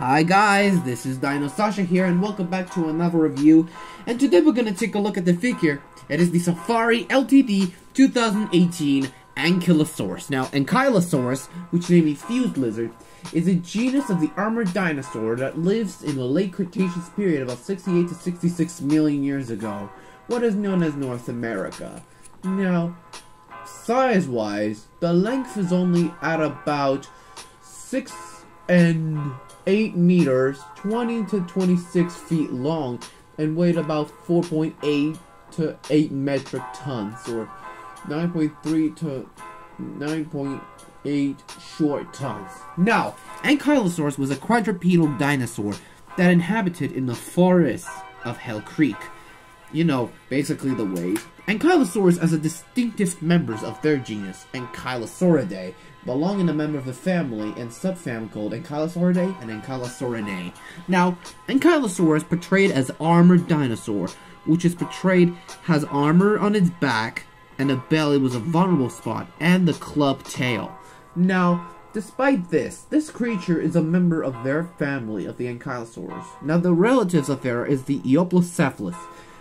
Hi guys, this is DinoSasha here and welcome back to another review. And today we're going to take a look at the figure. It is the Safari Ltd 2018 Ankylosaurus. Now, Ankylosaurus, which means fused lizard, is a genus of the armored dinosaur that lives in the late Cretaceous period about 68 to 66 million years ago, what is known as North America. Now, size-wise, the length is only at about 6 and 8 meters, 20 to 26 feet long, and weighed about 4.8 to 8 metric tons, or 9.3 to 9.8 short tons. Now, Ankylosaurus was a quadrupedal dinosaur that inhabited in the forests of Hell Creek. You know, basically the waves. Ankylosaurus as a distinctive members of their genus, Ankylosauridae, belonging to a member of the family and subfamily called Ankylosauridae and Ankylosaurinae. Now, Ankylosaurus portrayed as armored dinosaur, which is portrayed has armor on its back, and the belly was a vulnerable spot, and the club tail. Now, despite this creature is a member of their family of the Ankylosaurus. Now, the relatives of there is the Ankylosaurus,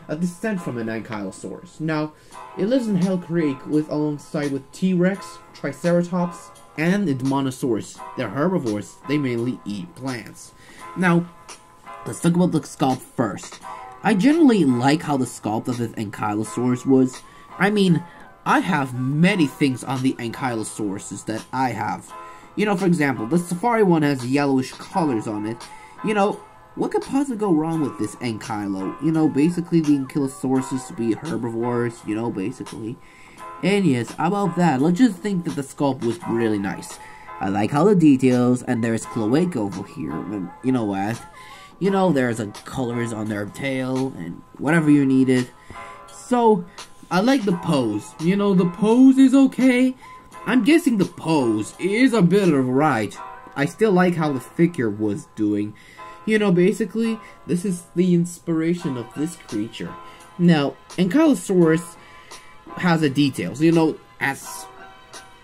a descent from an Ankylosaurus. Now, it lives in Hell Creek alongside with T-Rex, Triceratops, and the Demonosaurus. They're herbivores. They mainly eat plants. Now, let's talk about the sculpt first. I generally like how the sculpt of this Ankylosaurus was. I mean, I have many things on the Ankylosauruses that I have. You know, for example, the Safari one has yellowish colors on it. You know, what could possibly go wrong with this Ankylo? You know, basically the Ankylosauruses to be herbivores, you know, basically. And yes, about that, let's just think that the sculpt was really nice. I like how the details, and there's cloaca over here, and you know what? You know, there's colors on their tail, and whatever you needed. So, I like the pose. You know, the pose is okay. I'm guessing the pose is a bit of right. I still like how the figure was doing. You know, basically, this is the inspiration of this creature. Now, Ankylosaurus has the details, you know, as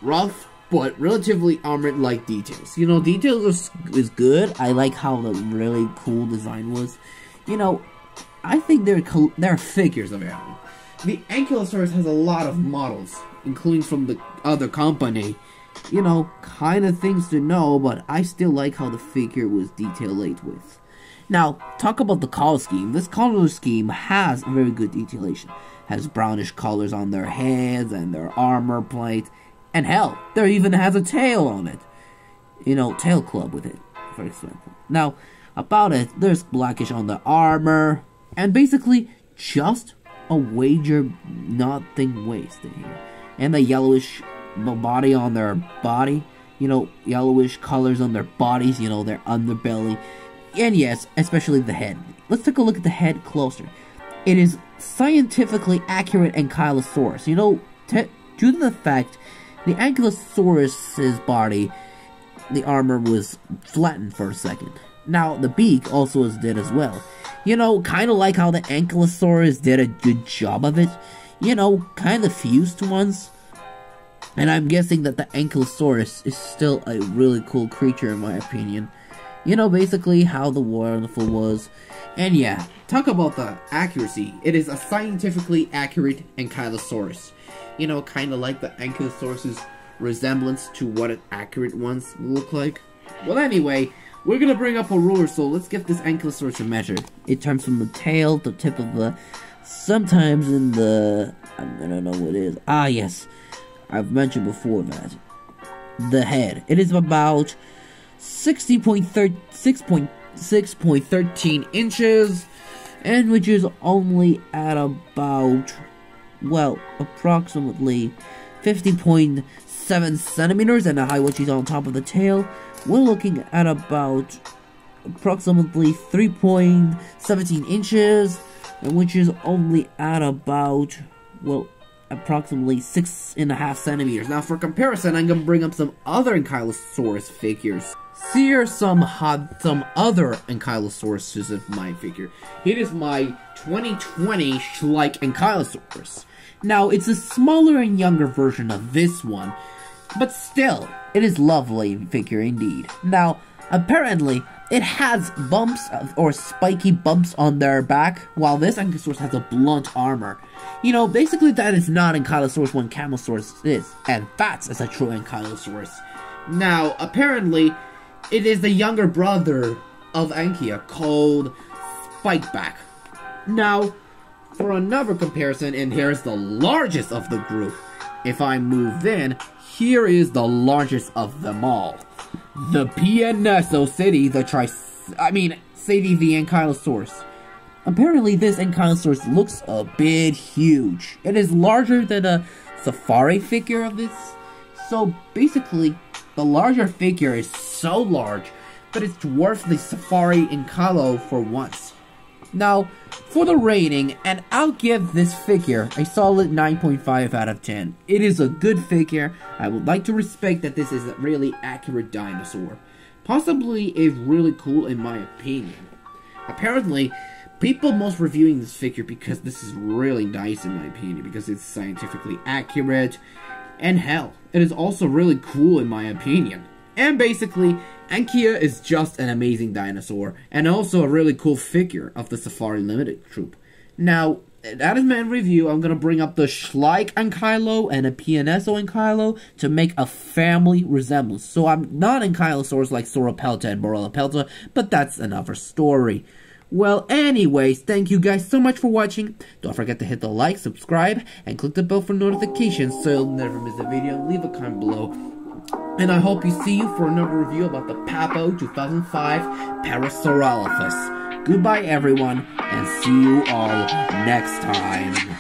rough but relatively armored-like details. You know, details is good. I like how the really cool design was. You know, I think they're figures of it. The Ankylosaurus has a lot of models, including from the other company. You know, kind of things to know, but I still like how the figure was detailed with. Now, talk about the color scheme. This color scheme has very good detailation. Has brownish colors on their heads and their armor plate. And hell, there even has a tail on it. You know, tail club with it, for example. Now, about it, there's blackish on the armor. And basically, just a wager nothing wasted here. And the yellowish body on their body. You know, yellowish colors on their bodies. You know, their underbelly. And yes, especially the head. Let's take a look at the head closer. It is scientifically accurate Ankylosaurus. You know, due to the fact the Ankylosaurus's body, the armor was flattened for a second. Now, the beak also is dead as well. You know, kind of like how the Ankylosaurus did a good job of it. You know, kind of fused ones. And I'm guessing that the Ankylosaurus is still a really cool creature in my opinion. You know, basically how the wonderful was. And yeah, talk about the accuracy. It is a scientifically accurate Ankylosaurus. You know, kind of like the Ankylosaurus's resemblance to what an accurate ones look like. Well, anyway, we're gonna bring up a ruler, so let's get this Ankylosaurus measured. It turns from the tail, the tip of the, sometimes in the, I don't know what it is. Ah, yes, I've mentioned before that. The head. It is about 6.13 inches, and which is only at about, well, approximately 50.7 centimeters, and the height which is on top of the tail, we're looking at about approximately 3.17 inches, and which is only at about, well, approximately 6.5 centimeters. Now, for comparison, I'm gonna bring up some other Ankylosaurus figures. Here are some other Ankylosauruses of my figure. Here is my 2020 Schleich Ankylosaurus. Now, it's a smaller and younger version of this one, but still, it is lovely figure indeed. Now, Apparently, it has bumps or spiky bumps on their back, while this Ankylosaurus has a blunt armor. You know, basically that is not Ankylosaurus when Camelsaurus is, and that's a true Ankylosaurus. Now, apparently, it is the younger brother of Ankyia called Spikeback. Now, for another comparison, and here's the largest of the group. If I move in, here is the largest of them all. The PNSO City, the City the Ankylosaurus. Apparently this Ankylosaurus looks a bit huge. It is larger than a safari figure of this. So basically, the larger figure is so large, but it's dwarfs the safari Ankylo for once. Now, for the rating, and I'll give this figure a solid 9.5 out of 10. It is a good figure. I would like to respect that this is a really accurate dinosaur. Possibly is really cool in my opinion. Apparently, people most reviewing this figure because this is really nice in my opinion, because it's scientifically accurate, and hell, it is also really cool in my opinion. And basically, Ankyia is just an amazing dinosaur, and also a really cool figure of the Safari Limited Troop. Now, that is my review. I'm going to bring up the Schleich Ankylo and a PNSO Ankylo to make a family resemblance. So I'm not Ankylosaurs like Sauropelta and Borellopelta, but that's another story. Well, anyways, thank you guys so much for watching. Don't forget to hit the like, subscribe, and click the bell for notifications so you'll never miss a video. Leave a comment below. And I hope you see you for another review about the Papo 2005 Parasaurolophus. Goodbye everyone, and see you all next time.